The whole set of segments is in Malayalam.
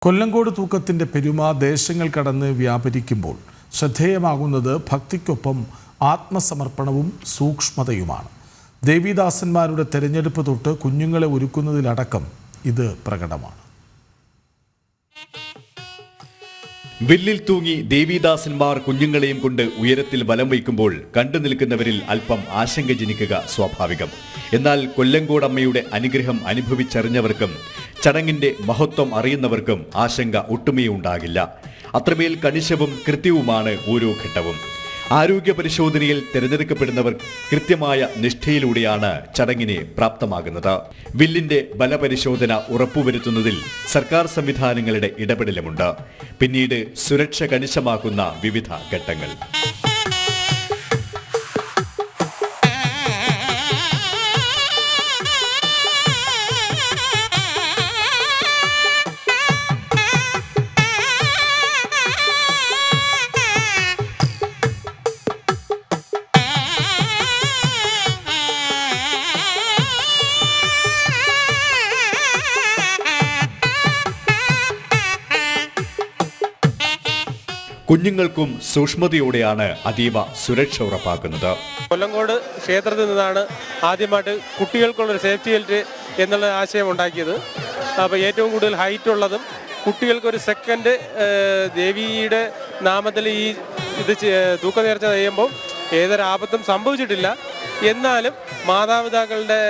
കൊല്ലങ്കോട് തൂക്കത്തിൻ്റെ പെരുമ ദേശങ്ങൾ കടന്ന് വ്യാപരിക്കുമ്പോൾ ശ്രദ്ധേയമാകുന്നത് ഭക്തിക്കൊപ്പം ആത്മസമർപ്പണവും സൂക്ഷ്മതയുമാണ്. ദേവീദാസന്മാരുടെ തെരഞ്ഞെടുപ്പ് തൊട്ട് കുഞ്ഞുങ്ങളെ ഒരുക്കുന്നതിലടക്കം ഇത് പ്രകടമാണ്. വില്ലിൽ തൂങ്ങി ദേവീദാസന്മാർ കുഞ്ഞുങ്ങളെയും കൊണ്ട് ഉയരത്തിൽ വലം വയ്ക്കുമ്പോൾ കണ്ടു നിൽക്കുന്നവരിൽ അല്പം ആശങ്ക ജനിക്കുക സ്വാഭാവികം. എന്നാൽ കൊല്ലങ്കോട് അമ്മയുടെ അനുഗ്രഹം അനുഭവിച്ചറിഞ്ഞവർക്കും ചടങ്ങിന്റെ മഹത്വം അറിയുന്നവർക്കും ആശങ്ക ഒട്ടുമേ ഉണ്ടാകില്ല. അത്രമേൽ കണിശവും കൃത്യവുമാണ് ഓരോ ഘട്ടവും. ആരോഗ്യ പരിശോധനയിൽ തിരഞ്ഞെടുക്കപ്പെടുന്നവർ കൃത്യമായ നിഷ്ഠയിലൂടെയാണ് ചടങ്ങിനെ പ്രാപ്തമാകുന്നത്. വില്ലിന്റെ ബലപരിശോധന ഉറപ്പുവരുത്തുന്നതിൽ സർക്കാർ സംവിധാനങ്ങളുടെ ഇടപെടലുമുണ്ട്. പിന്നീട് സുരക്ഷ കണിശമാക്കുന്ന വിവിധ ഘട്ടങ്ങൾ. കുഞ്ഞുങ്ങൾക്കും സൂക്ഷ്മതയോടെയാണ് അതീവ സുരക്ഷ ഉറപ്പാക്കുന്നത്. കൊല്ലങ്കോട് ക്ഷേത്രത്തിൽ നിന്നാണ് ആദ്യമായിട്ട് കുട്ടികൾക്കുള്ളൊരു സേഫ്റ്റി ബെൽറ്റ് എന്നുള്ള ആശയം ഉണ്ടാക്കിയത്. അപ്പോൾ ഏറ്റവും കൂടുതൽ ഹൈറ്റ് ഉള്ളതും കുട്ടികൾക്കൊരു സെക്കൻഡ് ദേവിയുടെ നാമത്തിൽ ഇത് തൂക്കനേർച്ച ചെയ്യുമ്പോൾ ഏതൊരു ആപത്തും സംഭവിച്ചിട്ടില്ല. എന്നാലും മാതാപിതാക്കളുടെ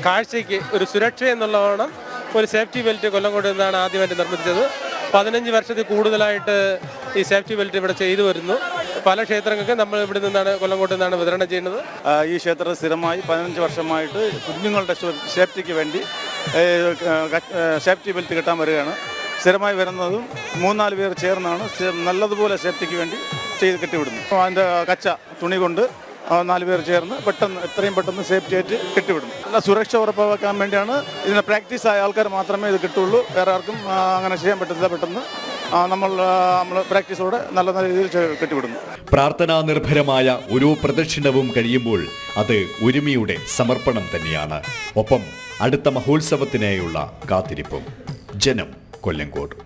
കാഴ്ചയ്ക്ക് ഒരു സുരക്ഷ എന്നുള്ളതാണ് ഒരു സേഫ്റ്റി ബെൽറ്റ് കൊല്ലങ്കോട് നിന്നാണ് ആദ്യമായിട്ട് നിർമ്മിച്ചത്. 15 വർഷത്തിൽ കൂടുതലായിട്ട് ഈ സേഫ്റ്റി ബെൽറ്റ് ഇവിടെ ചെയ്തു വരുന്നു. പല ക്ഷേത്രങ്ങൾക്ക് നമ്മൾ ഇവിടെ നിന്നാണ് കൊല്ലങ്കോട്ട് നിന്നാണ് വിതരണം ചെയ്യുന്നത്. ഈ ക്ഷേത്രം സ്ഥിരമായി 15 വർഷമായിട്ട് കുഞ്ഞുങ്ങളുടെ സേഫ്റ്റിക്ക് വേണ്ടി സേഫ്റ്റി ബെൽറ്റ് കിട്ടാൻ വരികയാണ്. സ്ഥിരമായി വരുന്നതും 3-4 പേർ ചേർന്നാണ് നല്ലതുപോലെ സേഫ്റ്റിക്ക് വേണ്ടി ചെയ്ത് കെട്ടിവിടുന്നു. അതിൻ്റെ കച്ച തുണി കൊണ്ട് 4 പേർ ചേർന്ന് എത്രയും പെട്ടെന്ന് സേഫ്റ്റി ആയിട്ട് കെട്ടിവിടുന്നു. നല്ല സുരക്ഷ ഉറപ്പാക്കാൻ വേണ്ടിയാണ്. ഇതിന് പ്രാക്ടീസ് ആയ ആൾക്കാർ മാത്രമേ ഇത് കിട്ടുള്ളൂ. വേറെ ആർക്കും അങ്ങനെ ചെയ്യാൻ പറ്റില്ല. പെട്ടെന്ന് നമ്മൾ പ്രാക്ടീസോടെ നല്ല രീതിയിൽ കെട്ടിവിടുന്നു. പ്രാർത്ഥനാ നിർഭരമായ ഓരോ പ്രദക്ഷിണവും കഴിയുമ്പോൾ അത് ഒരുമയുടെ സമർപ്പണം തന്നെയാണ്. ഒപ്പം അടുത്ത മഹോത്സവത്തിനായുള്ള കാത്തിരിപ്പും. ജനം, കൊല്ലങ്കോട്.